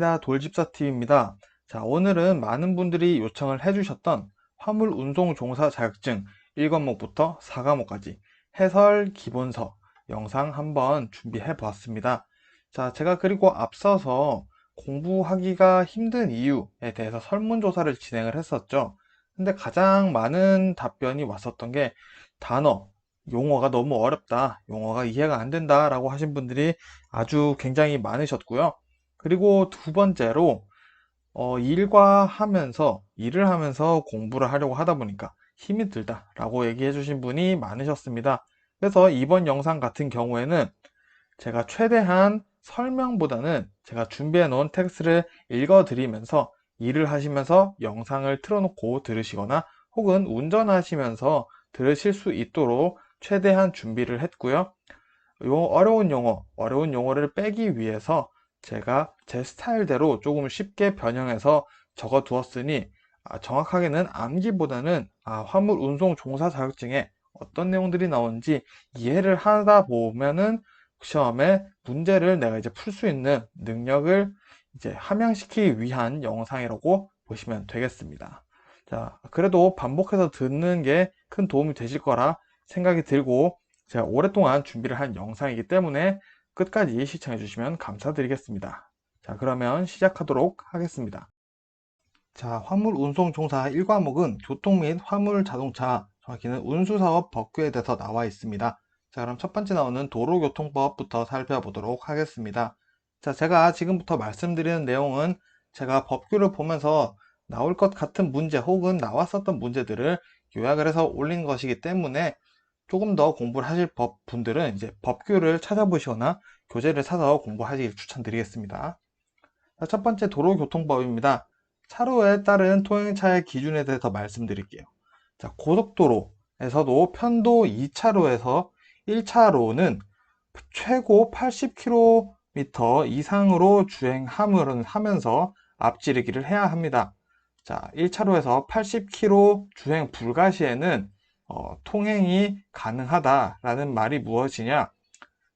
돌집사TV입니다. 자, 오늘은 많은 분들이 요청을 해주셨던 화물 운송 종사 자격증 1과목부터 4과목까지 해설 기본서 영상 한번 준비해 보았습니다. 자, 제가 그리고 앞서서 공부하기가 힘든 이유에 대해서 설문조사를 진행을 했었죠. 근데 가장 많은 답변이 왔었던 게 단어, 용어가 너무 어렵다, 용어가 이해가 안 된다 라고 하신 분들이 아주 굉장히 많으셨고요. 그리고 두 번째로 일을 하면서 공부를 하려고 하다 보니까 힘이 들다 라고 얘기해 주신 분이 많으셨습니다. 그래서 이번 영상 같은 경우에는 제가 최대한 설명보다는 제가 준비해 놓은 텍스트를 읽어 드리면서 일을 하시면서 영상을 틀어놓고 들으시거나 혹은 운전하시면서 들으실 수 있도록 최대한 준비를 했고요. 어려운 용어를 빼기 위해서 제가 제 스타일대로 조금 쉽게 변형해서 적어 두었으니 정확하게는 암기보다는 화물 운송 종사 자격증에 어떤 내용들이 나오는지 이해를 하다 보면은 시험에 문제를 내가 이제 풀 수 있는 능력을 이제 함양시키기 위한 영상이라고 보시면 되겠습니다. 자, 그래도 반복해서 듣는 게 큰 도움이 되실 거라 생각이 들고 제가 오랫동안 준비를 한 영상이기 때문에 끝까지 시청해 주시면 감사드리겠습니다. 자, 그러면 시작하도록 하겠습니다. 자, 화물 운송 종사 1과목은 교통 및 화물 자동차, 정확히는 운수사업 법규에 대해서 나와 있습니다. 자, 그럼 첫 번째 나오는 도로교통법부터 살펴보도록 하겠습니다. 자, 제가 지금부터 말씀드리는 내용은 제가 법규를 보면서 나올 것 같은 문제 혹은 나왔었던 문제들을 요약을 해서 올린 것이기 때문에 조금 더 공부를 하실 분들은 이제 법규를 찾아보시거나 교재를 사서 공부하시길 추천드리겠습니다. 자, 첫 번째 도로교통법입니다. 차로에 따른 통행차의 기준에 대해서 말씀드릴게요. 자, 고속도로에서도 편도 2차로에서 1차로는 최고 80km 이상으로 주행하면서 앞지르기를 해야 합니다. 자, 1차로에서 80km 주행 불가 시에는 통행이 가능하다라는 말이 무엇이냐?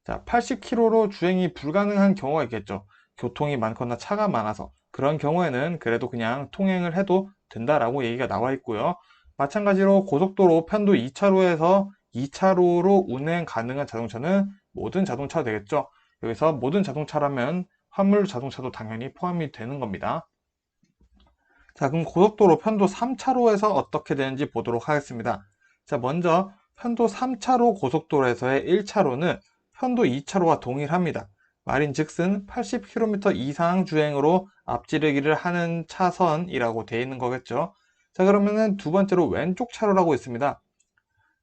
자, 80km로 주행이 불가능한 경우가 있겠죠. 교통이 많거나 차가 많아서. 그런 경우에는 그래도 그냥 통행을 해도 된다라고 얘기가 나와 있고요. 마찬가지로 고속도로 편도 2차로에서 2차로로 운행 가능한 자동차는 모든 자동차가 되겠죠. 여기서 모든 자동차라면 화물 자동차도 당연히 포함이 되는 겁니다. 자, 그럼 고속도로 편도 3차로에서 어떻게 되는지 보도록 하겠습니다. 자, 먼저 편도 3차로 고속도로에서의 1차로는 편도 2차로와 동일합니다. 말인즉슨 80km 이상 주행으로 앞지르기를 하는 차선이라고 되어 있는 거겠죠. 자, 그러면은 두 번째로 왼쪽 차로라고 있습니다.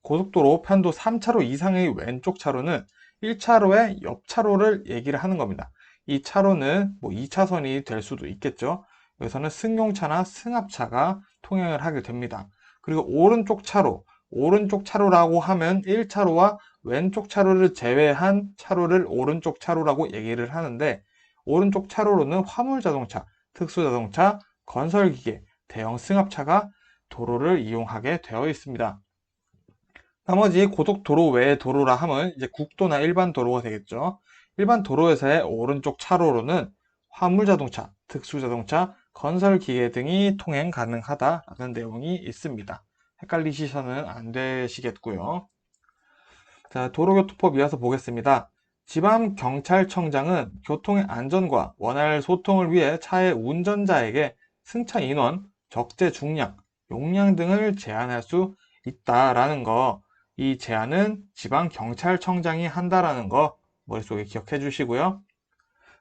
고속도로 편도 3차로 이상의 왼쪽 차로는 1차로의 옆 차로를 얘기를 하는 겁니다. 이 차로는 뭐 2차선이 될 수도 있겠죠. 여기서는 승용차나 승합차가 통행을 하게 됩니다. 그리고 오른쪽 차로라고 하면 1차로와 왼쪽 차로를 제외한 차로를 오른쪽 차로라고 얘기를 하는데, 오른쪽 차로로는 화물자동차, 특수자동차, 건설기계, 대형 승합차가 도로를 이용하게 되어 있습니다. 나머지 고속도로 외의 도로라 하면 이제 국도나 일반 도로가 되겠죠. 일반 도로에서의 오른쪽 차로로는 화물자동차, 특수자동차, 건설기계 등이 통행 가능하다라는 내용이 있습니다. 헷갈리시서는 안 되시겠고요. 자, 도로교통법 이어서 보겠습니다. 지방경찰청장은 교통의 안전과 원활 소통을 위해 차의 운전자에게 승차 인원, 적재 중량, 용량 등을 제한할 수 있다라는 거, 이 제한은 지방경찰청장이 한다라는 거 머릿속에 기억해 주시고요.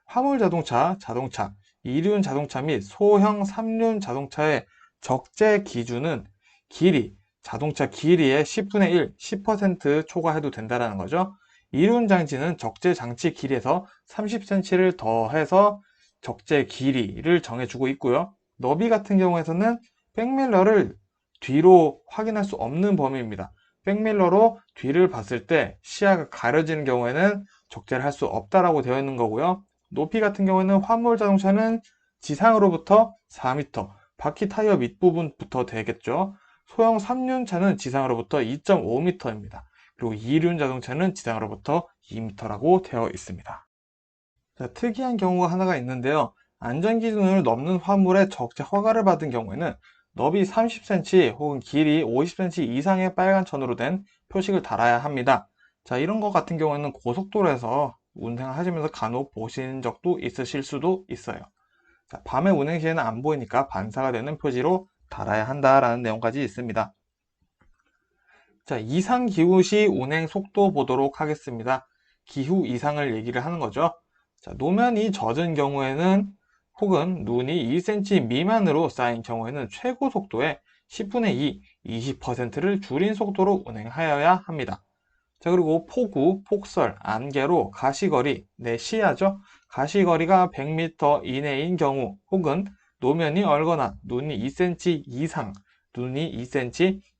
화물자동차, 자동차, 이륜 자동차 및 소형 3륜 자동차의 적재 기준은 길이, 자동차 길이의 10분의 1, 10% 초과해도 된다는 거죠. 이륜 장치는 적재 장치 길이에서 30cm를 더해서 적재 길이를 정해주고 있고요. 너비 같은 경우에서는 백밀러를 뒤로 확인할 수 없는 범위입니다. 백밀러로 뒤를 봤을 때 시야가 가려지는 경우에는 적재를 할 수 없다라고 되어 있는 거고요. 높이 같은 경우에는 화물 자동차는 지상으로부터 4m, 바퀴 타이어 밑부분부터 되겠죠. 소형 3륜차는 지상으로부터 2.5m입니다. 그리고 2륜 자동차는 지상으로부터 2m라고 되어 있습니다. 자, 특이한 경우가 하나가 있는데요. 안전기준을 넘는 화물의 적재 허가를 받은 경우에는 너비 30cm 혹은 길이 50cm 이상의 빨간 천으로 된 표식을 달아야 합니다. 자, 이런 것 같은 경우에는 고속도로에서 운행을 하시면서 간혹 보신 적도 있으실 수도 있어요. 자, 밤에 운행 시에는 안 보이니까 반사가 되는 표지로 달아야 한다라는 내용까지 있습니다. 자, 이상 기후 시 운행 속도 보도록 하겠습니다. 기후 이상을 얘기를 하는 거죠. 자, 노면이 젖은 경우에는 혹은 눈이 1cm 미만으로 쌓인 경우에는 최고 속도의 10분의 2, 20%를 줄인 속도로 운행하여야 합니다. 자, 그리고 폭우, 폭설, 안개로 가시거리, 시야죠. 가시거리가 100m 이내인 경우 혹은 노면이 얼거나 눈이 2cm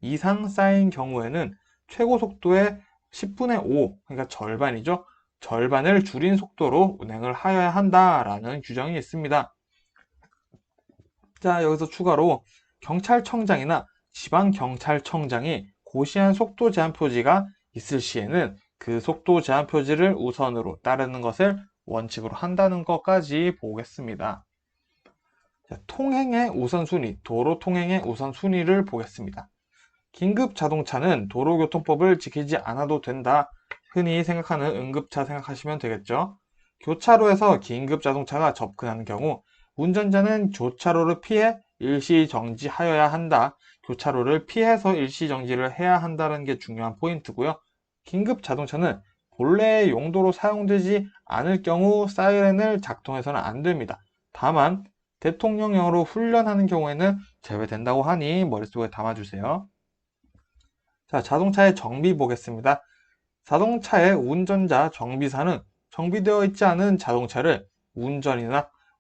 이상 쌓인 경우에는 최고 속도의 10분의 5, 그러니까 절반이죠. 절반을 줄인 속도로 운행을 하여야 한다라는 규정이 있습니다. 자, 여기서 추가로 경찰청장이나 지방경찰청장이 고시한 속도 제한 표지가 있을 시에는 그 속도 제한 표지를 우선으로 따르는 것을 원칙으로 한다는 것까지 보겠습니다. 자, 통행의 우선순위, 도로 통행의 우선순위를 보겠습니다. 긴급 자동차는 도로교통법을 지키지 않아도 된다. 흔히 생각하는 응급차 생각하시면 되겠죠. 교차로에서 긴급 자동차가 접근하는 경우 운전자는 교차로를 피해 일시 정지하여야 한다. 교차로를 피해서 일시 정지를 해야 한다는 게 중요한 포인트고요. 긴급 자동차는 본래의 용도로 사용되지 않을 경우 사이렌을 작동해서는 안 됩니다. 다만 대통령령으로 훈련하는 경우에는 제외된다고 하니 머릿속에 담아주세요. 자, 자동차의 정비 보겠습니다. 자동차의 운전자 정비사는 정비되어 있지 않은 자동차를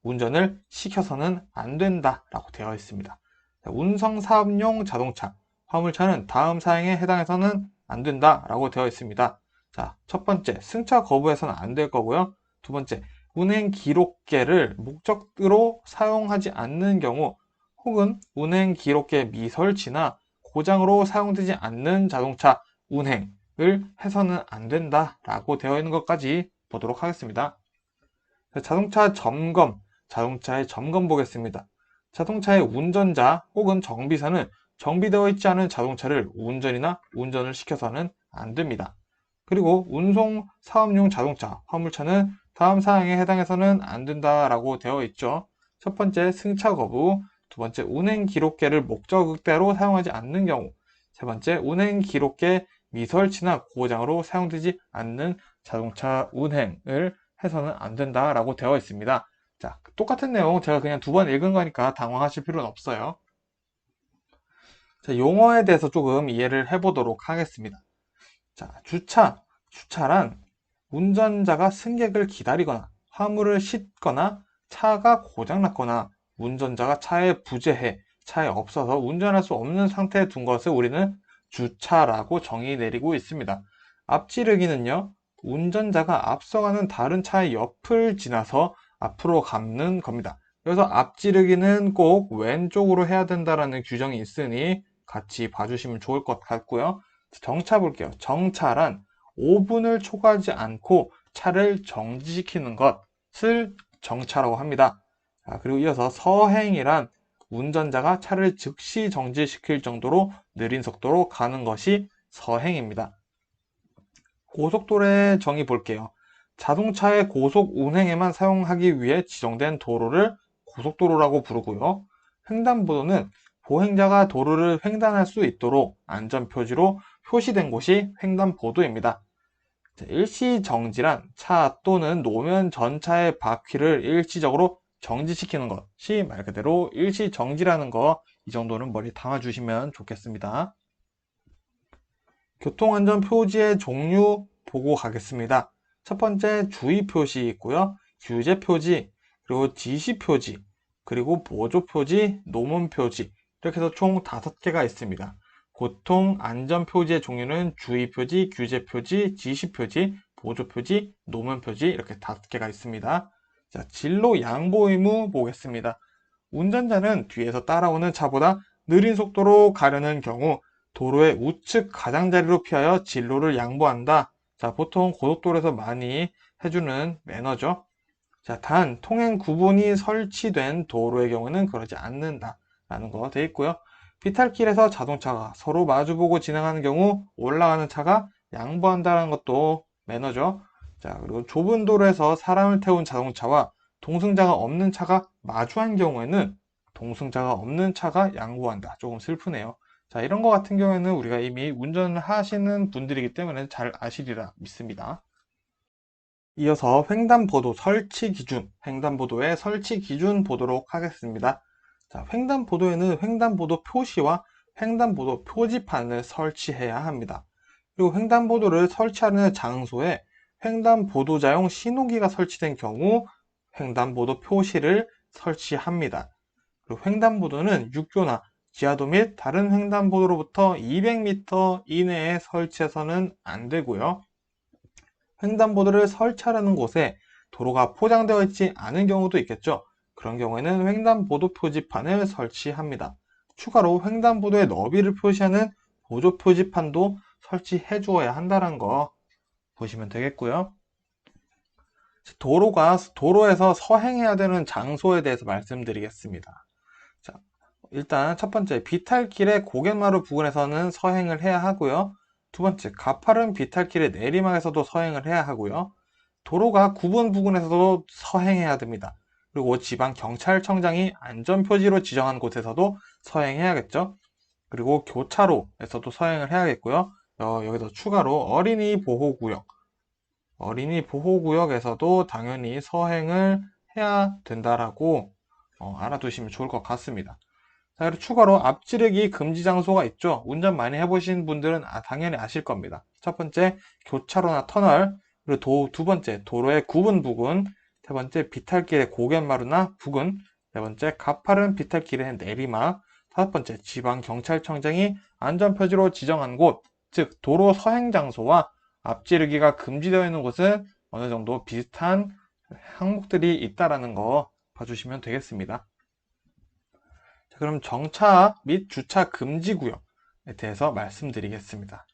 운전을 시켜서는 안 된다라고 되어 있습니다. 자, 운송사업용 자동차, 화물차는 다음 사항에 해당해서는 안 된다라고 되어 있습니다. 자, 첫 번째, 승차 거부해서는 안 될 거고요. 두 번째, 운행 기록계를 목적으로 사용하지 않는 경우 혹은 운행 기록계 미설치나 고장으로 사용되지 않는 자동차 운행을 해서는 안 된다라고 되어 있는 것까지 보도록 하겠습니다. 자동차 점검, 자동차의 점검 보겠습니다. 자동차의 운전자 혹은 정비사는 정비되어 있지 않은 자동차를 운전을 시켜서는 안 됩니다. 그리고 운송 사업용 자동차, 화물차는 다음 사항에 해당해서는 안 된다라고 되어 있죠. 첫 번째, 승차 거부. 두 번째, 운행 기록계를 목적대로 사용하지 않는 경우. 세 번째, 운행 기록계 미설치나 고장으로 사용되지 않는 자동차 운행을 해서는 안 된다라고 되어 있습니다. 자, 똑같은 내용 제가 그냥 두 번 읽은 거니까 당황하실 필요는 없어요. 자, 용어에 대해서 조금 이해를 해보도록 하겠습니다. 자, 주차란 운전자가 승객을 기다리거나 화물을 싣거나 차가 고장났거나 운전자가 차에 부재해 차에 없어서 운전할 수 없는 상태에 둔 것을 우리는 주차라고 정의 내리고 있습니다. 앞지르기는요, 운전자가 앞서가는 다른 차의 옆을 지나서 앞으로 가는 겁니다. 그래서 앞지르기는 꼭 왼쪽으로 해야 된다라는 규정이 있으니 같이 봐주시면 좋을 것 같고요. 정차 볼게요. 정차란 5분을 초과하지 않고 차를 정지시키는 것을 정차라고 합니다. 자, 그리고 이어서 서행이란 운전자가 차를 즉시 정지시킬 정도로 느린 속도로 가는 것이 서행입니다. 고속도로의 정의 볼게요. 자동차의 고속 운행에만 사용하기 위해 지정된 도로를 고속도로라고 부르고요. 횡단보도는 보행자가 도로를 횡단할 수 있도록 안전표지로 표시된 곳이 횡단보도입니다. 일시정지란 차 또는 노면 전차의 바퀴를 일시적으로 정지시키는 것이 말 그대로 일시정지라는 거, 이 정도는 머리에 담아주시면 좋겠습니다. 교통안전표지의 종류 보고 가겠습니다. 첫 번째, 주의표시 있고요. 규제표지, 그리고 지시표지, 그리고 보조표지, 노문표지, 이렇게 해서 총 5개가 있습니다. 교통안전표지의 종류는 주의표지, 규제표지, 지시표지, 보조표지, 노문표지, 이렇게 5개가 있습니다. 자, 진로 양보 의무 보겠습니다. 운전자는 뒤에서 따라오는 차보다 느린 속도로 가려는 경우 도로의 우측 가장자리로 피하여 진로를 양보한다. 자, 보통 고속도로에서 많이 해주는 매너죠. 자, 단 통행 구분이 설치된 도로의 경우는 그러지 않는다라는 거 돼 있고요. 비탈길에서 자동차가 서로 마주보고 진행하는 경우 올라가는 차가 양보한다는 것도 매너죠. 자, 그리고 좁은 도로에서 사람을 태운 자동차와 동승자가 없는 차가 마주한 경우에는 동승자가 없는 차가 양보한다. 조금 슬프네요. 자, 이런 거 같은 경우에는 우리가 이미 운전을 하시는 분들이기 때문에 잘 아시리라 믿습니다. 이어서 횡단보도 설치 기준, 횡단보도의 설치 기준 보도록 하겠습니다. 자, 횡단보도에는 횡단보도 표시와 횡단보도 표지판을 설치해야 합니다. 그리고 횡단보도를 설치하는 장소에 횡단보도자용 신호기가 설치된 경우 횡단보도 표시를 설치합니다. 그리고 횡단보도는 육교나 지하도 및 다른 횡단보도로부터 200m 이내에 설치해서는 안 되고요. 횡단보도를 설치하려는 곳에 도로가 포장되어 있지 않은 경우도 있겠죠. 그런 경우에는 횡단보도 표지판을 설치합니다. 추가로 횡단보도의 너비를 표시하는 보조 표지판도 설치해 주어야 한다는 거 보시면 되겠고요. 도로에서 서행해야 되는 장소에 대해서 말씀드리겠습니다. 자, 일단 첫 번째, 비탈길의 고갯마루 부근에서는 서행을 해야 하고요. 두 번째, 가파른 비탈길의 내리막에서도 서행을 해야 하고요. 도로가 구분 부근에서도 서행해야 됩니다. 그리고 지방경찰청장이 안전표지로 지정한 곳에서도 서행해야겠죠. 그리고 교차로에서도 서행을 해야겠고요. 여기서 추가로 어린이 보호구역에서도 당연히 서행을 해야 된다라고 알아두시면 좋을 것 같습니다. 자, 그리고 추가로 앞지르기 금지 장소가 있죠. 운전 많이 해보신 분들은 당연히 아실 겁니다. 첫 번째, 교차로나 터널, 그리고 두 번째, 도로의 구분 부근, 세 번째, 비탈길의 고갯마루나 부근, 네 번째, 가파른 비탈길의 내리막, 다섯 번째, 지방경찰청장이 안전표지로 지정한 곳, 즉 도로 서행 장소와 앞지르기가 금지되어 있는 곳은 어느 정도 비슷한 항목들이 있다라는 거 봐주시면 되겠습니다. 자, 그럼 정차 및 주차 금지 구역에 대해서 말씀드리겠습니다.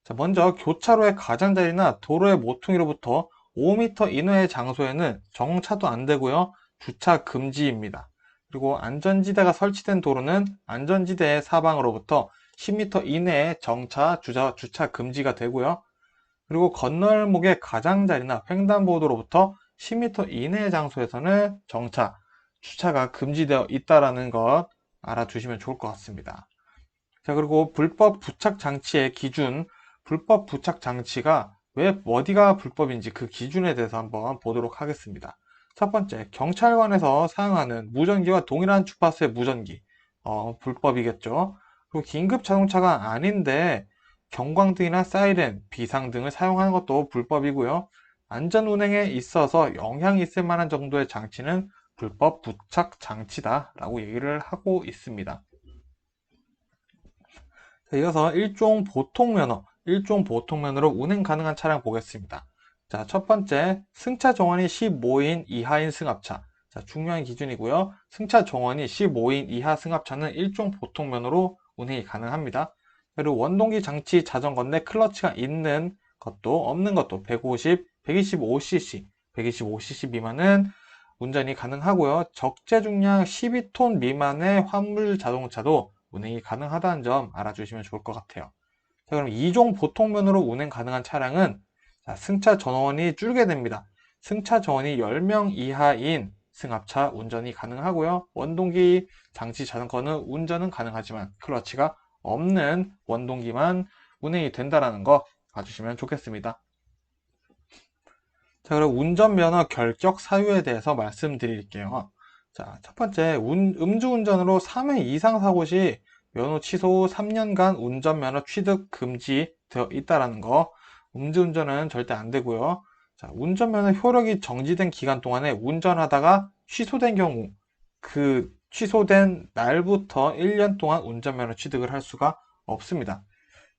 자, 먼저 교차로의 가장자리나 도로의 모퉁이로부터 5m 이내의 장소에는 정차도 안 되고요. 주차 금지입니다. 그리고 안전지대가 설치된 도로는 안전지대의 사방으로부터 10m 이내에 정차, 주차 금지가 되고요. 그리고 건널목의 가장자리나 횡단보도로부터 10m 이내의 장소에서는 정차, 주차가 금지되어 있다는 것 알아두시면 좋을 것 같습니다. 자, 그리고 불법 부착 장치의 기준, 불법 부착 장치가 왜 어디가 불법인지 그 기준에 대해서 한번 보도록 하겠습니다. 첫 번째, 경찰관에서 사용하는 무전기와 동일한 주파수의 무전기, 불법이겠죠. 그리고 긴급 자동차가 아닌데 경광등이나 사이렌, 비상등을 사용하는 것도 불법이고요. 안전운행에 있어서 영향이 있을 만한 정도의 장치는 불법 부착 장치다라고 얘기를 하고 있습니다. 자, 이어서 일종 보통면허로 운행 가능한 차량 보겠습니다. 자, 첫 번째, 승차 정원이 15인 이하인 승합차. 자, 중요한 기준이고요. 승차 정원이 15인 이하 승합차는 일종 보통면허로 운행이 가능합니다. 그리고 원동기 장치 자전거 내 클러치가 있는 것도 없는 것도 125cc, 125cc 미만은 운전이 가능하고요. 적재 중량 12톤 미만의 화물 자동차도 운행이 가능하다는 점 알아주시면 좋을 것 같아요. 자, 그럼 2종 보통면으로 운행 가능한 차량은 승차 전원이 줄게 됩니다. 승차 전원이 10명 이하인 승합차 운전이 가능하고요. 원동기 장치 자전거는 운전은 가능하지만 클러치가 없는 원동기만 운행이 된다는 거 봐주시면 좋겠습니다. 자, 그럼 운전면허 결격 사유에 대해서 말씀드릴게요. 자, 첫 번째, 음주운전으로 3회 이상 사고 시 면허 취소 후 3년간 운전면허 취득 금지되어 있다는 거. 음주운전은 절대 안 되고요. 자, 운전면허 효력이 정지된 기간 동안에 운전하다가 취소된 경우, 그 취소된 날부터 1년 동안 운전면허 취득을 할 수가 없습니다.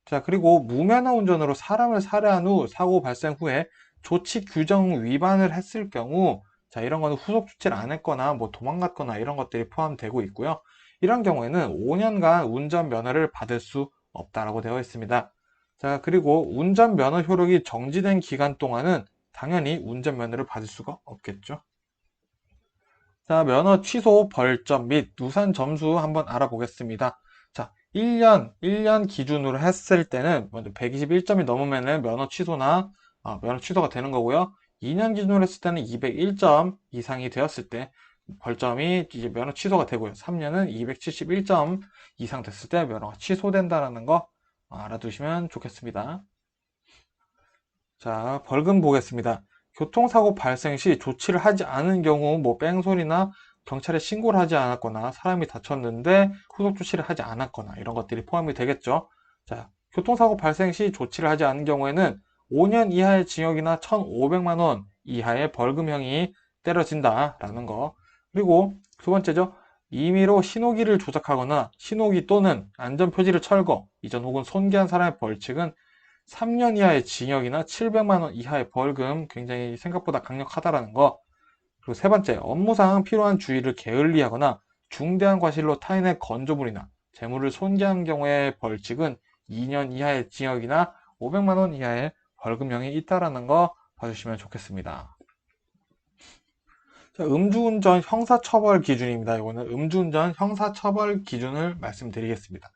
자, 그리고 무면허 운전으로 사람을 살해한 후 사고 발생 후에 조치 규정 위반을 했을 경우, 자, 이런 거는 후속 조치를 안 했거나 뭐 도망갔거나 이런 것들이 포함되고 있고요. 이런 경우에는 5년간 운전면허를 받을 수 없다라고 되어 있습니다. 자, 그리고 운전면허 효력이 정지된 기간 동안은 당연히 운전면허를 받을 수가 없겠죠. 자, 면허 취소 벌점 및 누산 점수 한번 알아보겠습니다. 자, 1년 기준으로 했을 때는 먼저 121점이 넘으면은 면허 취소나 면허 취소가 되는 거고요. 2년 기준으로 했을 때는 201점 이상이 되었을 때 벌점이 이제 면허 취소가 되고요. 3년은 271점 이상 됐을 때 면허가 취소된다라는 거 알아두시면 좋겠습니다. 자, 벌금 보겠습니다. 교통사고 발생 시 조치를 하지 않은 경우, 뭐 뺑소니나 경찰에 신고를 하지 않았거나 사람이 다쳤는데 후속 조치를 하지 않았거나 이런 것들이 포함이 되겠죠. 자, 교통사고 발생 시 조치를 하지 않은 경우에는 5년 이하의 징역이나 1,500만 원 이하의 벌금형이 때려진다라는 거. 그리고 두 번째죠. 임의로 신호기를 조작하거나 신호기 또는 안전표지를 철거, 이전 혹은 손괴한 사람의 벌칙은 3년 이하의 징역이나 700만 원 이하의 벌금, 굉장히 생각보다 강력하다라는 거. 그리고 세 번째, 업무상 필요한 주의를 게을리하거나 중대한 과실로 타인의 건조물이나 재물을 손괴한 경우의 벌칙은 2년 이하의 징역이나 500만 원 이하의 벌금형이 있다라는 거 봐주시면 좋겠습니다. 자, 음주운전 형사처벌 기준입니다. 이거는 음주운전 형사처벌 기준을 말씀드리겠습니다.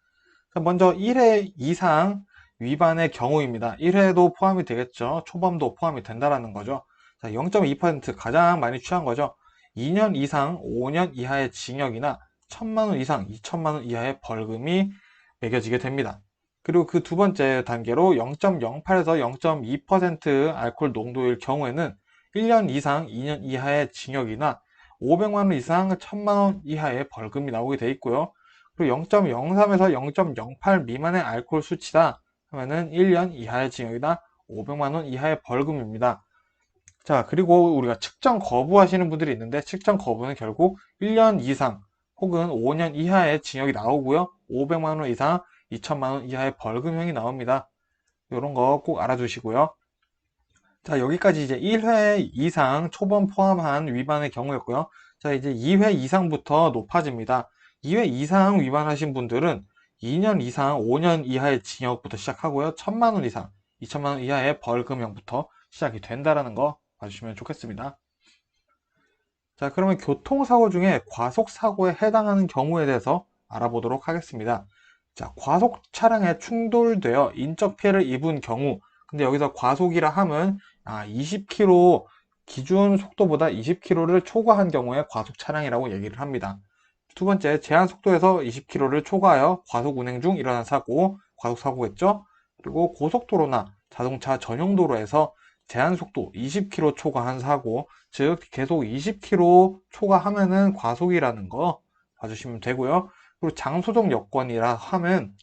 자, 먼저 1회 이상 위반의 경우입니다. 1회도 포함이 되겠죠. 초범도 포함이 된다라는 거죠. 자, 0.2% 가장 많이 취한 거죠. 2년 이상 5년 이하의 징역이나 1,000만 원 이상 2천만 원 이하의 벌금이 매겨지게 됩니다. 그리고 그 두 번째 단계로 0.08에서 0.2% 알코올 농도일 경우에는 1년 이상 2년 이하의 징역이나 500만 원 이상 1,000만 원 이하의 벌금이 나오게 돼 있고요. 그리고 0.03에서 0.08 미만의 알코올 수치다 하면은 1년 이하의 징역이나 500만 원 이하의 벌금입니다. 자, 그리고 우리가 측정 거부하시는 분들이 있는데 측정 거부는 결국 1년 이상 혹은 5년 이하의 징역이 나오고요. 500만 원 이상 2천만 원 이하의 벌금형이 나옵니다. 이런 거 꼭 알아두시고요. 자, 여기까지 이제 1회 이상 초범 포함한 위반의 경우였고요. 자, 이제 2회 이상부터 높아집니다. 2회 이상 위반하신 분들은 2년 이상 5년 이하의 징역부터 시작하고요. 1,000만 원 이상, 2천만 원 이하의 벌금형부터 시작이 된다라는 거 봐주시면 좋겠습니다. 자, 그러면 교통사고 중에 과속사고에 해당하는 경우에 대해서 알아보도록 하겠습니다. 자, 과속 차량에 충돌되어 인적 피해를 입은 경우, 근데 여기서 과속이라 함은 20km 기준 속도보다 20km를 초과한 경우에 과속 차량이라고 얘기를 합니다. 두 번째, 제한 속도에서 20km를 초과하여 과속 운행 중 일어난 사고, 과속 사고겠죠? 그리고 고속도로나 자동차 전용 도로에서 제한 속도 20km 초과한 사고, 즉 계속 20km 초과하면은 과속이라는 거 봐주시면 되고요. 그리고 장소적 여건이라 하면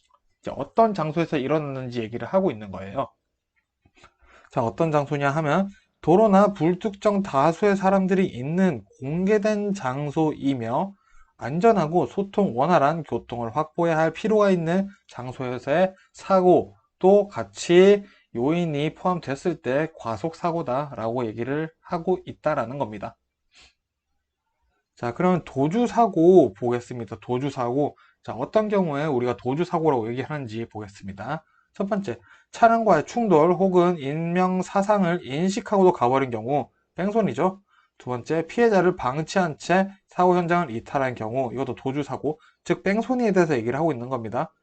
이제 어떤 장소에서 일어났는지 얘기를 하고 있는 거예요. 자, 어떤 장소냐 하면 도로나 불특정 다수의 사람들이 있는 공개된 장소이며 안전하고 소통 원활한 교통을 확보해야 할 필요가 있는 장소에서의 사고도 같이 요인이 포함됐을 때 과속사고다라고 얘기를 하고 있다라는 겁니다. 자, 그러면 도주사고 보겠습니다. 도주사고. 자, 어떤 경우에 우리가 도주사고라고 얘기하는지 보겠습니다. 첫 번째, 차량과의 충돌 혹은 인명사상을 인식하고도 가버린 경우, 뺑소니죠. 두 번째, 피해자를 방치한 채 사고 현장을 이탈한 경우, 이것도 도주사고, 즉 뺑소니에 대해서 얘기를 하고 있는 겁니다.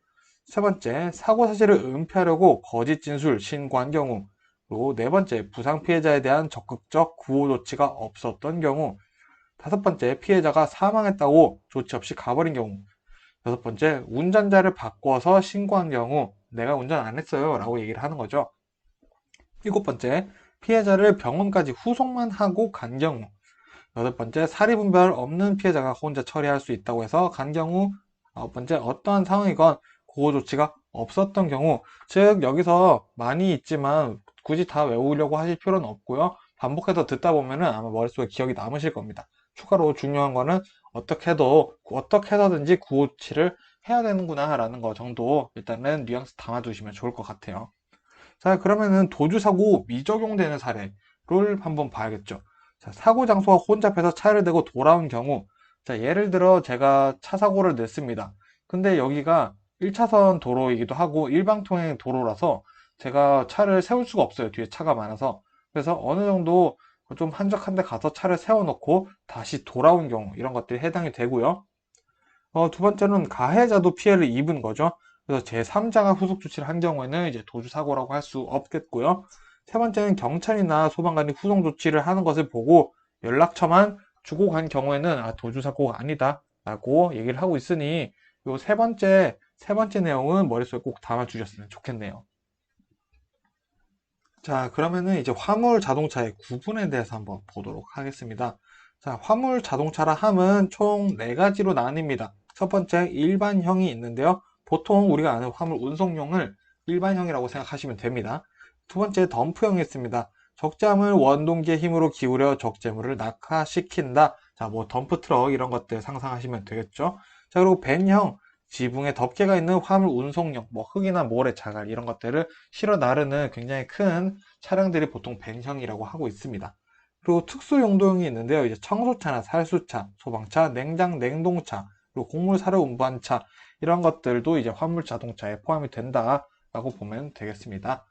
세 번째, 사고 사실을 은폐하려고 거짓 진술 신고한 경우, 그리고 네 번째, 부상 피해자에 대한 적극적 구호 조치가 없었던 경우, 다섯 번째, 피해자가 사망했다고 조치 없이 가버린 경우. 여섯 번째, 운전자를 바꿔서 신고한 경우, 내가 운전 안 했어요 라고 얘기를 하는 거죠. 일곱 번째, 피해자를 병원까지 후송만 하고 간 경우. 여덟 번째, 사리분별 없는 피해자가 혼자 처리할 수 있다고 해서 간 경우. 아홉 번째, 어떠한 상황이건 구호 조치가 없었던 경우. 즉, 여기서 많이 있지만 굳이 다 외우려고 하실 필요는 없고요. 반복해서 듣다 보면은 아마 머릿속에 기억이 남으실 겁니다. 추가로 중요한 거는 어떻게 해서든지 구호치를 해야 되는구나 라는 거 정도 일단은 뉘앙스 담아두시면 좋을 것 같아요. 자, 그러면은 도주사고 미적용되는 사례를 한번 봐야겠죠. 자, 사고 장소가 혼잡해서 차를 대고 돌아온 경우, 자, 예를 들어 제가 차 사고를 냈습니다. 근데 여기가 1차선 도로이기도 하고 일방통행 도로라서 제가 차를 세울 수가 없어요. 뒤에 차가 많아서. 그래서 어느 정도 좀 한적한 데 가서 차를 세워놓고 다시 돌아온 경우 이런 것들이 해당이 되고요. 두 번째는 가해자도 피해를 입은 거죠. 그래서 제3자가 후속 조치를 한 경우에는 이제 도주 사고라고 할 수 없겠고요. 세 번째는 경찰이나 소방관이 후속 조치를 하는 것을 보고 연락처만 주고 간 경우에는 도주 사고가 아니다라고 얘기를 하고 있으니 요 세 번째 내용은 머릿속에 꼭 담아 주셨으면 좋겠네요. 자, 그러면은 이제 화물 자동차의 구분에 대해서 한번 보도록 하겠습니다. 자, 화물 자동차라 함은 총 4가지로 나뉩니다. 첫 번째, 일반형이 있는데요. 보통 우리가 아는 화물 운송용을 일반형이라고 생각하시면 됩니다. 두 번째, 덤프형이 있습니다. 적재함을 원동기의 힘으로 기울여 적재물을 낙하시킨다. 자, 뭐 덤프트럭 이런 것들 상상하시면 되겠죠. 자, 그리고 밴형, 지붕에 덮개가 있는 화물 운송용, 뭐 흙이나 모래, 자갈 이런 것들을 실어 나르는 굉장히 큰 차량들이 보통 밴형이라고 하고 있습니다. 그리고 특수 용도용이 있는데요. 이제 청소차나 살수차, 소방차, 냉장, 냉동차, 그리고 곡물 사료 운반차 이런 것들도 이제 화물 자동차에 포함이 된다라고 보면 되겠습니다.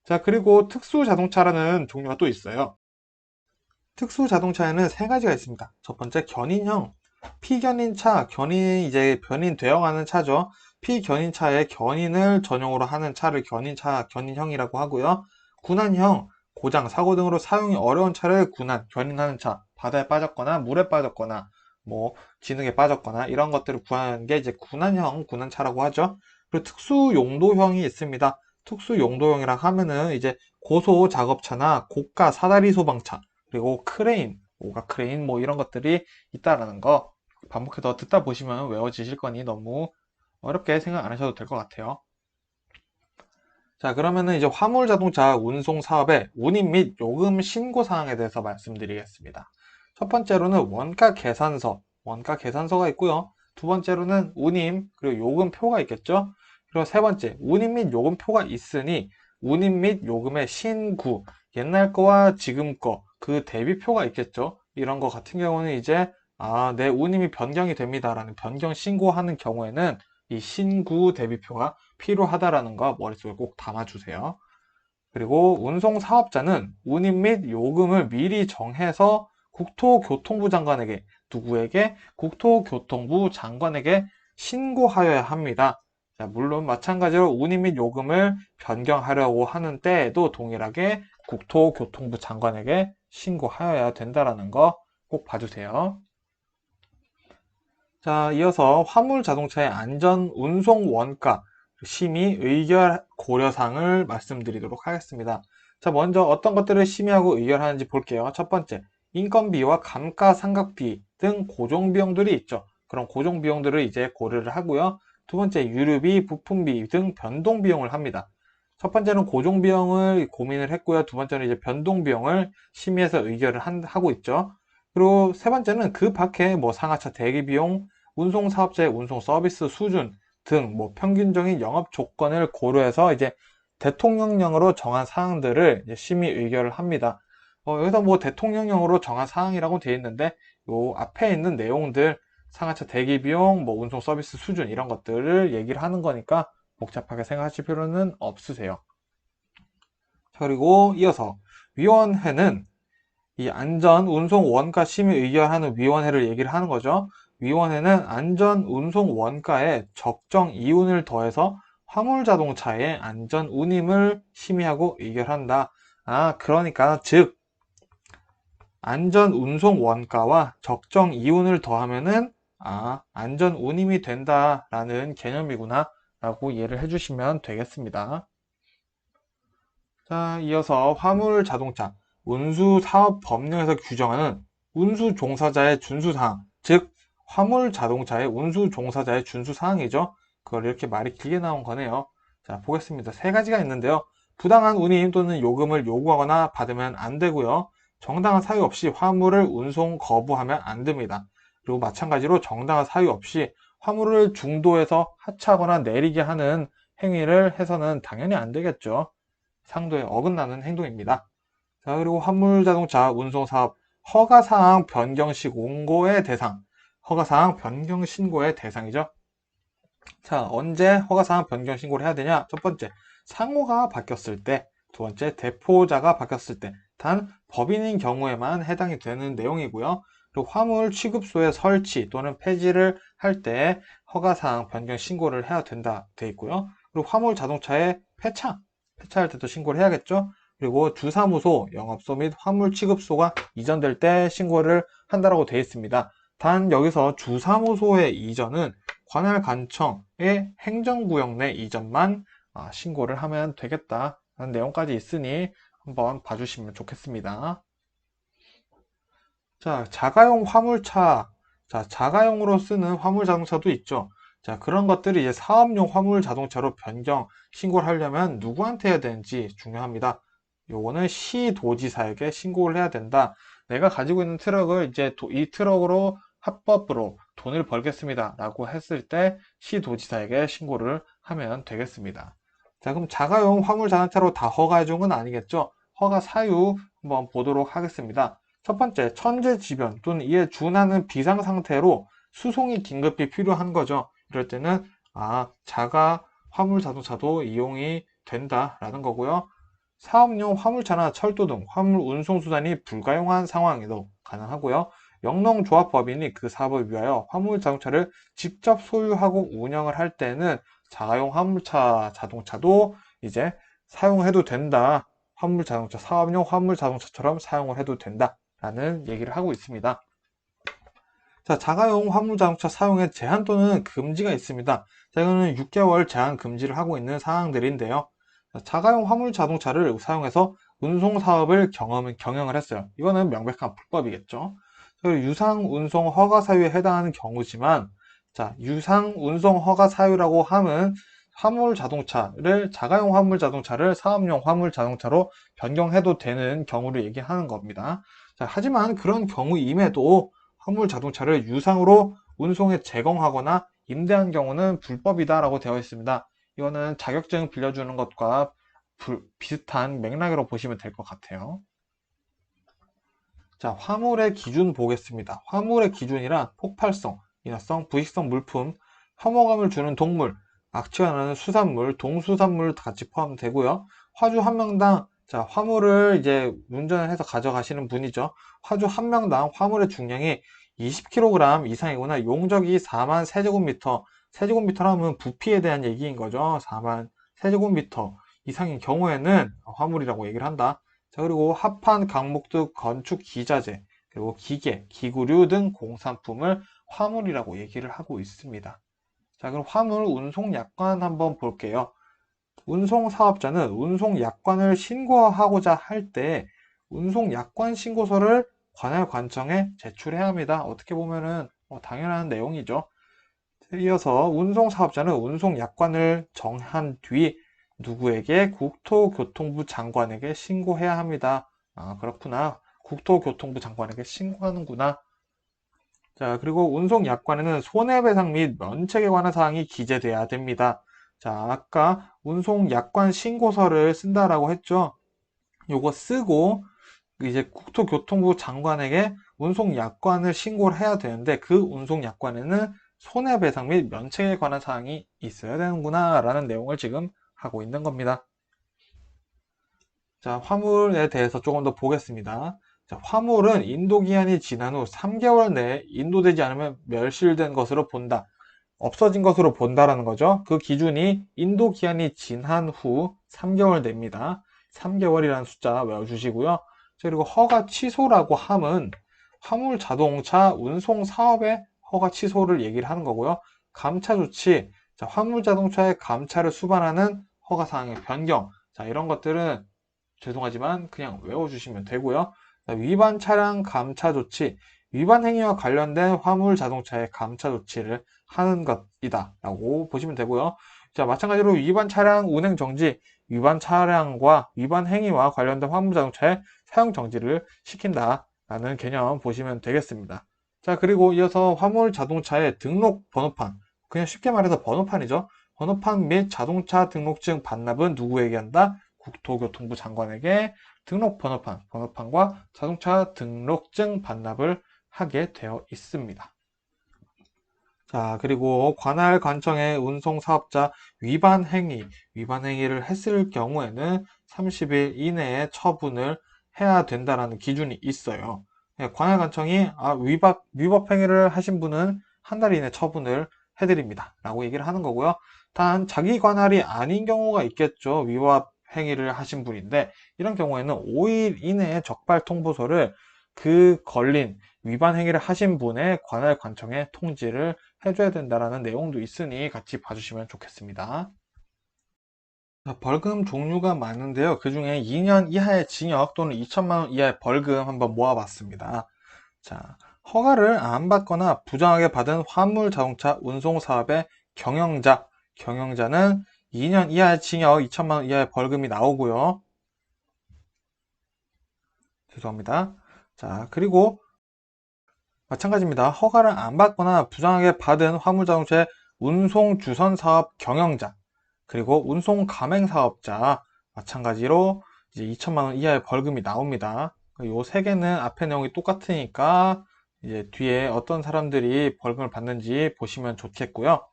자, 그리고 특수 자동차라는 종류가 또 있어요. 특수 자동차에는 3가지가 있습니다. 첫 번째, 견인형. 피견인차, 견인이 이제 변인 되어가는 차죠. 피견인차의 견인을 전용으로 하는 차를 견인차, 견인형이라고 하고요. 군안형, 고장, 사고 등으로 사용이 어려운 차를 군안, 견인하는 차. 바다에 빠졌거나 물에 빠졌거나 뭐 진흙에 빠졌거나 이런 것들을 구하는 게 이제 군안형, 군안차라고 하죠. 그리고 특수 용도형이 있습니다. 특수 용도형이라 하면은 이제 고소 작업차나 고가 사다리 소방차, 그리고 크레인, 오가 크레인 뭐 이런 것들이 있다라는 거 반복해서 듣다 보시면 외워지실 거니 너무 어렵게 생각 안 하셔도 될 것 같아요. 자, 그러면은 이제 화물 자동차 운송 사업의 운임 및 요금 신고 사항에 대해서 말씀드리겠습니다. 첫 번째로는 원가 계산서가 있고요. 두 번째로는 운임, 그리고 요금표가 있겠죠. 그리고 세 번째, 운임 및 요금표가 있으니 운임 및 요금의 신구, 옛날 거와 지금 거, 그 대비표가 있겠죠. 이런 거 같은 경우는 이제 내 운임이 변경이 됩니다라는 변경 신고하는 경우에는 이 신구 대비표가 필요하다라는 거 머릿속에 꼭 담아주세요. 그리고 운송 사업자는 운임 및 요금을 미리 정해서 국토교통부 장관에게, 누구에게? 국토교통부 장관에게 신고하여야 합니다. 자, 물론 마찬가지로 운임 및 요금을 변경하려고 하는 때에도 동일하게 국토교통부 장관에게 신고하여야 된다는 거 꼭 봐주세요. 자, 이어서 화물 자동차의 안전 운송 원가 심의 의결 고려사항을 말씀드리도록 하겠습니다. 자, 먼저 어떤 것들을 심의하고 의결하는지 볼게요. 첫 번째, 인건비와 감가상각비 등 고정비용들이 있죠. 그런 고정비용들을 이제 고려를 하고요. 두 번째, 유류비, 부품비 등 변동비용을 합니다. 첫 번째는 고정비용을 고민을 했고요. 두 번째는 이제 변동비용을 심의해서 의결을 하고 있죠. 그리고 세 번째는 그 밖에 뭐 상하차 대기비용, 운송 사업자의 운송 서비스 수준 등 뭐 평균적인 영업 조건을 고려해서 이제 대통령령으로 정한 사항들을 이제 심의 의결을 합니다. 여기서 뭐 대통령령으로 정한 사항이라고 되어 있는데 요 앞에 있는 내용들 상하차 대기 비용, 뭐 운송 서비스 수준 이런 것들을 얘기를 하는 거니까 복잡하게 생각하실 필요는 없으세요. 그리고 이어서 위원회는 이 안전 운송 원가 심의 의결하는 위원회를 얘기를 하는 거죠. 위원회는 안전 운송 원가에 적정 이윤을 더해서 화물 자동차의 안전 운임을 심의하고 의결한다. 그러니까 즉 안전 운송 원가와 적정 이윤을 더하면은 안전 운임이 된다라는 개념이구나 라고 이해를 해주시면 되겠습니다. 자, 이어서 화물 자동차 운수 사업 법령에서 규정하는 운수 종사자의 준수 사항, 즉 화물 자동차의 운수 종사자의 준수 사항이죠. 그걸 이렇게 말이 길게 나온 거네요. 자, 보겠습니다. 3가지가 있는데요. 부당한 운임 또는 요금을 요구하거나 받으면 안 되고요. 정당한 사유 없이 화물을 운송 거부하면 안 됩니다. 그리고 마찬가지로 정당한 사유 없이 화물을 중도에서 하차하거나 내리게 하는 행위를 해서는 당연히 안 되겠죠. 상도에 어긋나는 행동입니다. 자, 그리고 화물자동차 운송사업 허가사항 변경 신고의 대상. 허가사항 변경 신고의 대상이죠. 자, 언제 허가사항 변경 신고를 해야 되냐? 첫 번째, 상호가 바뀌었을 때. 두 번째, 대포자가 바뀌었을 때. 단, 법인인 경우에만 해당이 되는 내용이고요. 그리고 화물 취급소의 설치 또는 폐지를 할 때 허가사항 변경 신고를 해야 된다 돼 있고요. 그리고 화물 자동차의 폐차할 때도 신고를 해야겠죠. 그리고 주사무소, 영업소 및 화물 취급소가 이전될 때 신고를 한다라고 되어 있습니다. 단 여기서 주사무소의 이전은 관할관청의 행정구역 내 이전만 신고를 하면 되겠다라는 내용까지 있으니 한번 봐주시면 좋겠습니다. 자, 자가용 화물차. 자, 자가용으로 쓰는 화물 자동차도 있죠. 자, 그런 것들이 이제 사업용 화물 자동차로 변경 신고를 하려면 누구한테 해야 되는지 중요합니다. 요거는 시도지사에게 신고를 해야 된다. 내가 가지고 있는 트럭을 이제 이 트럭으로 합법으로 돈을 벌겠습니다. 라고 했을 때 시도지사에게 신고를 하면 되겠습니다. 자, 그럼 자가용 화물 자동차로 다 허가해 준 건 아니겠죠? 허가 사유 한번 보도록 하겠습니다. 첫 번째, 천재지변 또는 이에 준하는 비상 상태로 수송이 긴급히 필요한 거죠. 이럴 때는 자가 화물 자동차도 이용이 된다라는 거고요. 사업용 화물차나 철도 등 화물 운송 수단이 불가용한 상황에도 가능하고요. 영농조합법인이 그 사업을 위하여 화물 자동차를 직접 소유하고 운영을 할 때는 자가용 화물차 자동차도 이제 사용해도 된다. 화물 자동차, 사업용 화물 자동차처럼 사용을 해도 된다. 라는 얘기를 하고 있습니다. 자, 자가용 화물 자동차 사용에 제한 또는 금지가 있습니다. 자, 이거는 6개월 제한 금지를 하고 있는 사항들인데요. 자가용 화물 자동차를 사용해서 운송 사업을 경영을 했어요. 이거는 명백한 불법이겠죠. 유상 운송 허가 사유에 해당하는 경우지만, 자, 유상 운송 허가 사유라고 하면 화물 자동차를 자가용 화물 자동차를 사업용 화물 자동차로 변경해도 되는 경우를 얘기하는 겁니다. 자, 하지만 그런 경우임에도 화물 자동차를 유상으로 운송에 제공하거나 임대한 경우는 불법이다라고 되어 있습니다. 이거는 자격증 빌려주는 것과 비슷한 맥락으로 보시면 될 것 같아요. 자, 화물의 기준 보겠습니다. 화물의 기준이란 폭발성, 인화성, 부식성 물품, 혐오감을 주는 동물, 악취가 나는 수산물, 동수산물 같이 포함되고요. 화주 한 명당 화물을 이제 운전을 해서 가져가시는 분이죠. 화주 한 명당 화물의 중량이 20kg 이상이거나 용적이 4만 세제곱미터, 세제곱미터라면 부피에 대한 얘기인 거죠. 4만 세제곱미터 이상인 경우에는 화물이라고 얘기를 한다. 자, 그리고 합판, 강목등, 건축 기자재, 그리고 기계, 기구류 등 공산품을 화물이라고 얘기를 하고 있습니다. 자, 그럼 화물 운송 약관 한번 볼게요. 운송 사업자는 운송 약관을 신고하고자 할 때 운송 약관 신고서를 관할관청에 제출해야 합니다. 어떻게 보면은 당연한 내용이죠. 이어서 운송 사업자는 운송 약관을 정한 뒤 누구에게? 국토교통부 장관에게 신고해야 합니다. 그렇구나. 국토교통부 장관에게 신고하는구나. 자, 그리고 운송 약관에는 손해배상 및 면책에 관한 사항이 기재돼야 됩니다. 자, 아까 운송 약관 신고서를 쓴다라고 했죠. 요거 쓰고 이제 국토교통부 장관에게 운송 약관을 신고를 해야 되는데 그 운송 약관에는 손해배상 및 면책에 관한 사항이 있어야 되는구나 라는 내용을 지금 하고 있는 겁니다. 자, 화물에 대해서 조금 더 보겠습니다. 자, 화물은 인도기한이 지난 후 3개월 내에 인도되지 않으면 멸실된 것으로 본다. 없어진 것으로 본다라는 거죠. 그 기준이 인도기한이 지난 후 3개월 내입니다. 3개월이라는 숫자 외워주시고요. 그리고 허가 취소라고 함은 화물 자동차 운송 사업의 허가 취소를 얘기를 하는 거고요. 감차 조치, 자, 화물 자동차의 감차를 수반하는 허가 사항의 변경, 자, 이런 것들은 죄송하지만 그냥 외워주시면 되고요. 자, 위반 차량 감차 조치, 위반 행위와 관련된 화물 자동차의 감차 조치를 하는 것이다 라고 보시면 되고요. 자, 마찬가지로 위반 차량 운행 정지, 위반 차량과 위반 행위와 관련된 화물 자동차의 사용 정지를 시킨다 라는 개념 보시면 되겠습니다. 자, 그리고 이어서 화물 자동차의 등록 번호판, 그냥 쉽게 말해서 번호판이죠. 번호판 및 자동차 등록증 반납은 누구에게 한다? 국토교통부 장관에게 등록 번호판과 자동차 등록증 반납을 하게 되어 있습니다. 자, 그리고 관할관청의 운송사업자 위반 행위를 했을 경우에는 30일 이내에 처분을 해야 된다라는 기준이 있어요. 관할관청이 위법 행위를 하신 분은 한 달 이내 처분을 해드립니다 라고 얘기를 하는 거고요. 단 자기 관할이 아닌 경우가 있겠죠. 위법 행위를 하신 분인데 이런 경우에는 5일 이내에 적발 통보서를 그 걸린 위반 행위를 하신 분의 관할관청에 통지를 해줘야 된다라는 내용도 있으니 같이 봐주시면 좋겠습니다. 자, 벌금 종류가 많은데요. 그 중에 2년 이하의 징역 또는 2천만 원 이하의 벌금 한번 모아봤습니다. 자, 허가를 안 받거나 부정하게 받은 화물 자동차 운송 사업의 경영자는 2년 이하의 징역, 2천만 원 이하의 벌금이 나오고요. 죄송합니다. 자, 그리고 마찬가지입니다. 허가를 안 받거나 부정하게 받은 화물 자동차의 운송 주선 사업 경영자, 그리고 운송 가맹 사업자 마찬가지로 이제 2천만 원 이하의 벌금이 나옵니다. 요 세 개는 앞에 내용이 똑같으니까 이제 뒤에 어떤 사람들이 벌금을 받는지 보시면 좋겠고요.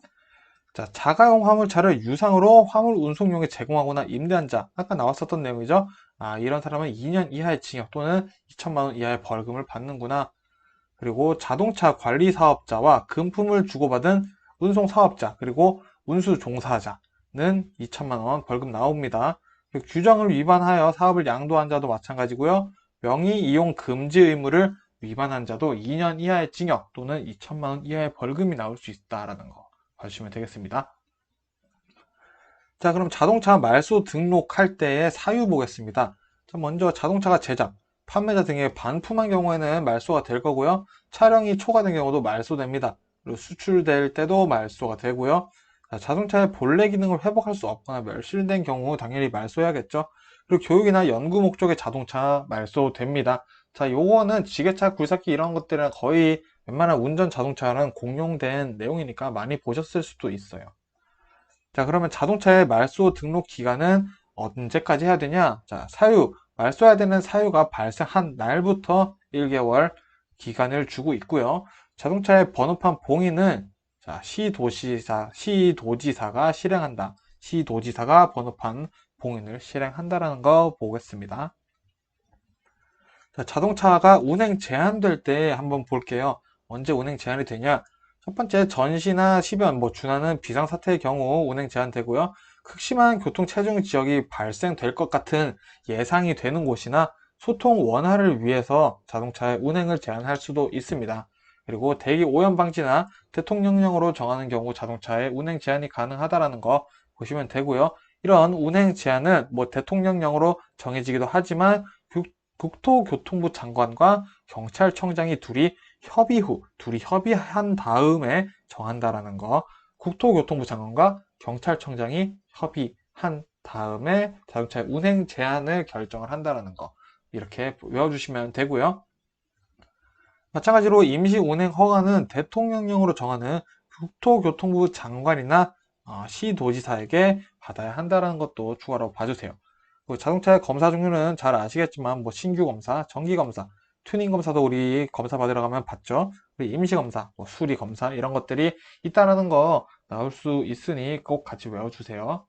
자, 자가용 화물차를 유상으로 화물 운송용에 제공하거나 임대한 자, 아까 나왔었던 내용이죠. 이런 사람은 2년 이하의 징역 또는 2천만 원 이하의 벌금을 받는구나. 그리고 자동차 관리 사업자와 금품을 주고받은 운송 사업자, 그리고 운수 종사자는 2천만 원 벌금 나옵니다. 규정을 위반하여 사업을 양도한 자도 마찬가지고요. 명의 이용 금지 의무를 위반한 자도 2년 이하의 징역 또는 2천만 원 이하의 벌금이 나올 수 있다라는 거 봐주시면 되겠습니다. 자, 그럼 자동차 말소 등록할 때의 사유 보겠습니다. 자, 먼저 자동차가 제작, 판매자 등에 반품한 경우에는 말소가 될 거고요. 촬영이 초과된 경우도 말소됩니다. 그리고 수출될 때도 말소가 되고요. 자, 자동차의 본래 기능을 회복할 수 없거나 멸실된 경우 당연히 말소해야겠죠. 그리고 교육이나 연구 목적의 자동차 말소됩니다. 자, 요거는 지게차, 굴삭기 이런 것들은 거의 웬만한 운전 자동차랑 공용된 내용이니까 많이 보셨을 수도 있어요. 자, 그러면 자동차의 말소 등록 기간은 언제까지 해야 되냐? 자, 말소해야 되는 사유가 발생한 날부터 1개월 기간을 주고 있고요. 자동차의 번호판 봉인은 자, 시도지사가 실행한다. 시도지사가 번호판 봉인을 실행한다라는 거 보겠습니다. 자, 자동차가 운행 제한될 때 한번 볼게요. 언제 운행 제한이 되냐? 첫 번째, 전시나 시변, 준하는 비상사태의 경우 운행 제한되고요. 극심한 교통 체증 지역이 발생될 것 같은 예상이 되는 곳이나 소통 원활을 위해서 자동차의 운행을 제한할 수도 있습니다. 그리고 대기 오염 방지나 대통령령으로 정하는 경우 자동차의 운행 제한이 가능하다는 거 보시면 되고요. 이런 운행 제한은 대통령령으로 정해지기도 하지만 국토교통부 장관과 경찰청장이 둘이 협의한 다음에 정한다라는 거. 국토교통부 장관과 경찰청장이 협의한 다음에 자동차의 운행 제한을 결정을 한다라는 거. 이렇게 외워주시면 되고요. 마찬가지로 임시 운행 허가는 대통령령으로 정하는 국토교통부 장관이나 시도지사에게 받아야 한다는 것도 추가로 봐주세요. 자동차의 검사 종류는 잘 아시겠지만 신규 검사, 정기 검사, 튜닝 검사도 우리 검사 받으러 가면 받죠. 우리 임시 검사, 수리 검사 이런 것들이 있다라는 거 나올 수 있으니 꼭 같이 외워주세요.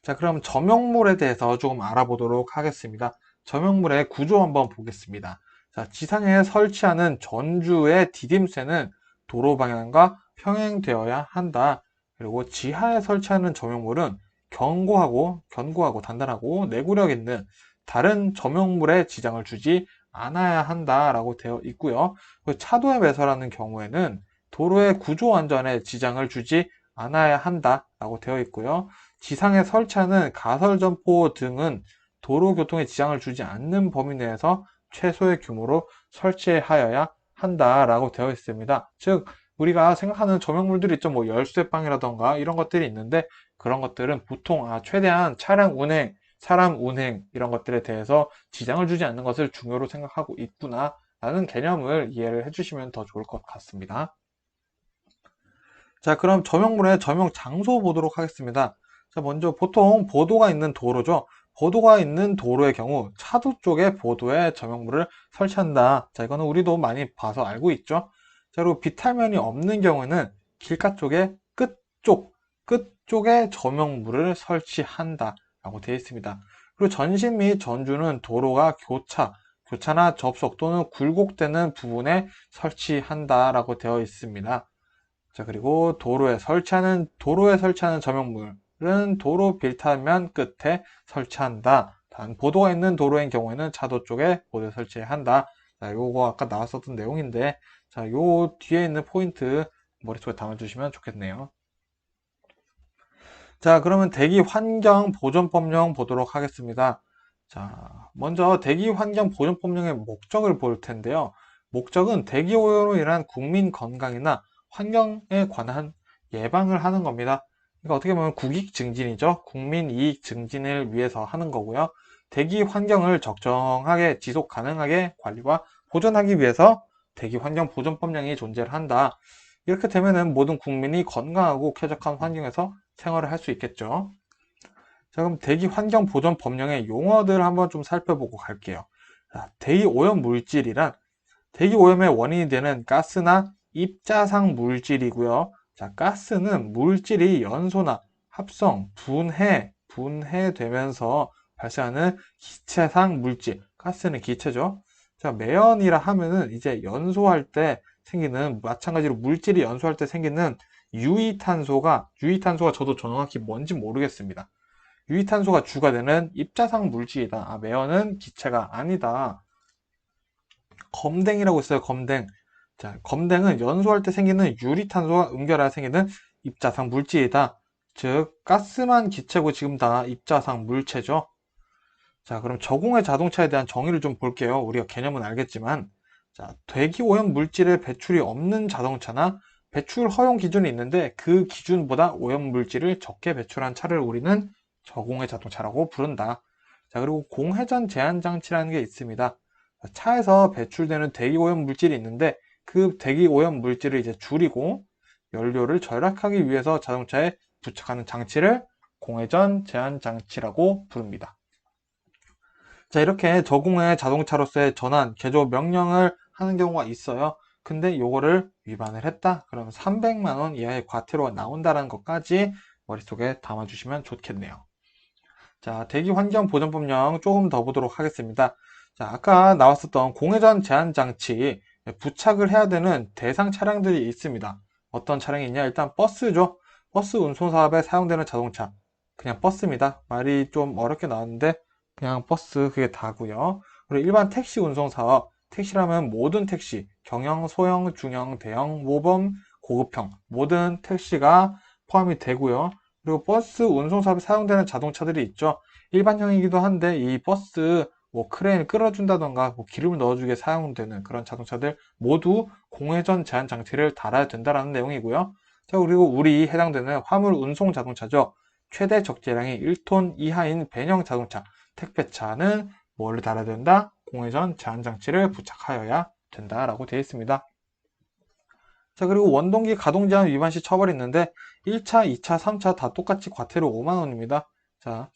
자, 그럼 점용물에 대해서 조금 알아보도록 하겠습니다. 점용물의 구조 한번 보겠습니다. 자, 지상에 설치하는 전주의 디딤쇠는 도로 방향과 평행되어야 한다. 그리고 지하에 설치하는 점용물은 견고하고 단단하고 내구력 있는 다른 점용물에 지장을 주지 않아야 한다라고 되어 있고요. 차도에 매설하는 경우에는 도로의 구조 안전에 지장을 주지 않아야 한다라고 되어 있고요. 지상에 설치하는 가설점포 등은 도로교통에 지장을 주지 않는 범위 내에서 최소의 규모로 설치하여야 한다라고 되어 있습니다. 즉 우리가 생각하는 조명물들이 있죠. 열쇠방이라던가 이런 것들이 있는데 그런 것들은 보통 최대한 차량 운행, 사람 운행 이런 것들에 대해서 지장을 주지 않는 것을 중요로 생각하고 있구나 라는 개념을 이해를 해주시면 더 좋을 것 같습니다. 자, 그럼 점용물의 점용 장소 보도록 하겠습니다. 자, 먼저 보통 보도가 있는 도로죠. 보도가 있는 도로의 경우 차도 쪽에 보도에 점용물을 설치한다. 자, 이거는 우리도 많이 봐서 알고 있죠. 자, 그리고 비탈면이 없는 경우에는 길가 쪽에 끝쪽에 점용물을 설치한다 라고 되어 있습니다. 그리고 전신 및 전주는 도로가 교차나 접속 또는 굴곡되는 부분에 설치한다라고 되어 있습니다. 자, 그리고 도로에 설치하는 조명물은 도로 빌타면 끝에 설치한다. 단, 보도가 있는 도로인 경우에는 차도 쪽에 보도에 설치해야 한다. 자, 요거 아까 나왔었던 내용인데, 자, 요 뒤에 있는 포인트 머릿속에 담아주시면 좋겠네요. 자, 그러면 대기 환경 보존법령 보도록 하겠습니다. 자, 먼저 대기 환경 보존법령의 목적을 볼 텐데요. 목적은 대기 오염으로 인한 국민 건강이나 환경에 관한 예방을 하는 겁니다. 그러니까 어떻게 보면 국익 증진이죠. 국민 이익 증진을 위해서 하는 거고요. 대기 환경을 적정하게 지속 가능하게 관리와 보존하기 위해서 대기 환경 보존법령이 존재를 한다. 이렇게 되면은 모든 국민이 건강하고 쾌적한 환경에서 생활을 할 수 있겠죠. 자, 그럼 대기 환경 보존 법령의 용어들 한번 좀 살펴보고 갈게요. 자, 대기 오염 물질이란 대기 오염의 원인이 되는 가스나 입자상 물질이고요. 자, 가스는 물질이 연소나 합성, 분해되면서 발생하는 기체상 물질. 가스는 기체죠. 자, 매연이라 하면은 이제 연소할 때 생기는, 마찬가지로 물질이 연소할 때 생기는 유이탄소가 저도 정확히 뭔지 모르겠습니다. 유이탄소가 주가 되는 입자상 물질이다. 아, 매연은 기체가 아니다. 검댕이라고 있어요. 검댕. 자, 검댕은 연소할 때 생기는 유리탄소와 응결하여 생기는 입자상 물질이다. 즉, 가스만 기체고 지금 다 입자상 물체죠. 자, 그럼 저공해 자동차에 대한 정의를 좀 볼게요. 우리가 개념은 알겠지만, 자, 대기오염 물질의 배출이 없는 자동차나 배출 허용 기준이 있는데 그 기준보다 오염 물질을 적게 배출한 차를 우리는 저공해 자동차라고 부른다. 자, 그리고 공회전 제한 장치라는 게 있습니다. 차에서 배출되는 대기오염 물질이 있는데 그 대기오염 물질을 이제 줄이고 연료를 절약하기 위해서 자동차에 부착하는 장치를 공회전 제한 장치라고 부릅니다. 자, 이렇게 저공해 자동차로서의 전환, 개조 명령을 하는 경우가 있어요. 근데 요거를 위반을 했다? 그러면 300만 원 이하의 과태료가 나온다는 것까지 머릿속에 담아주시면 좋겠네요. 자, 대기환경보전법령 조금 더 보도록 하겠습니다. 자, 아까 나왔었던 공회전 제한 장치 부착을 해야 되는 대상 차량들이 있습니다. 어떤 차량이 있냐? 일단 버스죠. 버스 운송 사업에 사용되는 자동차. 그냥 버스입니다. 말이 좀 어렵게 나왔는데 그냥 버스 그게 다고요. 그리고 일반 택시 운송 사업. 택시라면 모든 택시, 경영, 소형, 중형, 대형, 모범, 고급형 모든 택시가 포함이 되고요. 그리고 버스 운송 사업에 사용되는 자동차들이 있죠. 일반형이기도 한데 이 버스 뭐 크레인을 끌어준다던가 뭐 기름을 넣어주게 사용되는 그런 자동차들 모두 공회전 제한 장치를 달아야 된다는 내용이고요. 자, 그리고 우리 해당되는 화물 운송 자동차죠. 최대 적재량이 1톤 이하인 배형 자동차, 택배차는 뭐를 달아야 된다? 공회전 제한 장치를 부착하여야 된다라고 되어 있습니다. 자, 그리고 원동기 가동 제한 위반 시 처벌이 있는데 1차, 2차, 3차 다 똑같이 과태료 5만 원입니다. 자,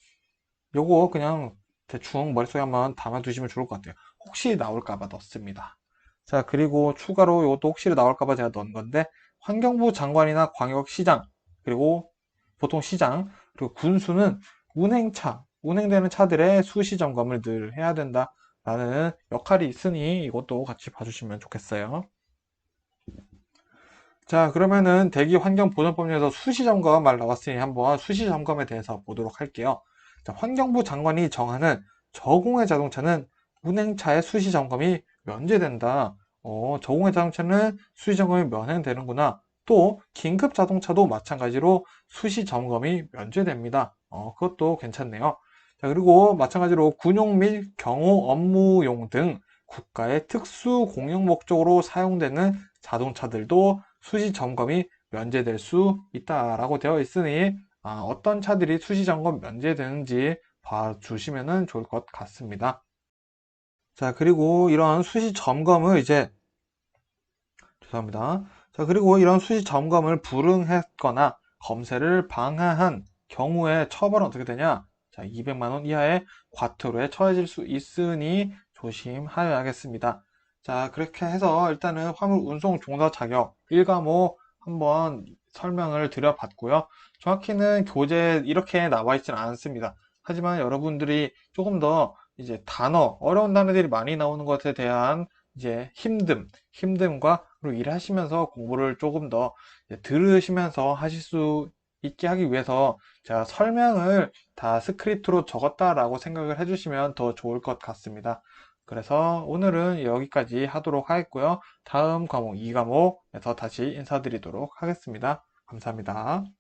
요거 그냥 대충 머릿속에 한번 담아두시면 좋을 것 같아요. 혹시 나올까봐 넣습니다. 자, 그리고 추가로 이것도 혹시 나올까봐 제가 넣은 건데 환경부 장관이나 광역시장 그리고 보통 시장 그리고 군수는 운행되는 차들의 수시 점검을 늘 해야 된다라는 역할이 있으니 이것도 같이 봐주시면 좋겠어요. 자, 그러면은 대기환경보전법령에서 수시점검 말 나왔으니 한번 수시점검에 대해서 보도록 할게요. 자, 환경부 장관이 정하는 저공해 자동차는 운행차의 수시점검이 면제된다. 저공해 자동차는 수시점검이 면제되는구나. 또 긴급 자동차도 마찬가지로 수시점검이 면제됩니다. 그것도 괜찮네요. 자, 그리고 마찬가지로 군용 및 경호 업무용 등 국가의 특수 공용 목적으로 사용되는 자동차들도 수시 점검이 면제될 수 있다라고 되어 있으니 어떤 차들이 수시 점검 면제되는지 봐주시면 좋을 것 같습니다. 자, 그리고 이런 수시 점검을 죄송합니다. 자, 그리고 이런 수시 점검을 불응했거나 검사를 방해한 경우에 처벌은 어떻게 되냐? 자, 200만 원 이하의 과태료에 처해질 수 있으니 조심하여야겠습니다. 자, 그렇게 해서 일단은 화물 운송 종사 자격 1과목 한번 설명을 드려봤고요. 정확히는 교재 이렇게 나와 있지는 않습니다. 하지만 여러분들이 조금 더 이제 어려운 단어들이 많이 나오는 것에 대한 이제 힘듦과 그리고 일하시면서 공부를 조금 더 이제 들으시면서 하실 수 있게 하기 위해서 제가 설명을 다 스크립트로 적었다라고 생각을 해주시면 더 좋을 것 같습니다. 그래서 오늘은 여기까지 하도록 하겠고요. 다음 과목 2과목에서 다시 인사드리도록 하겠습니다. 감사합니다.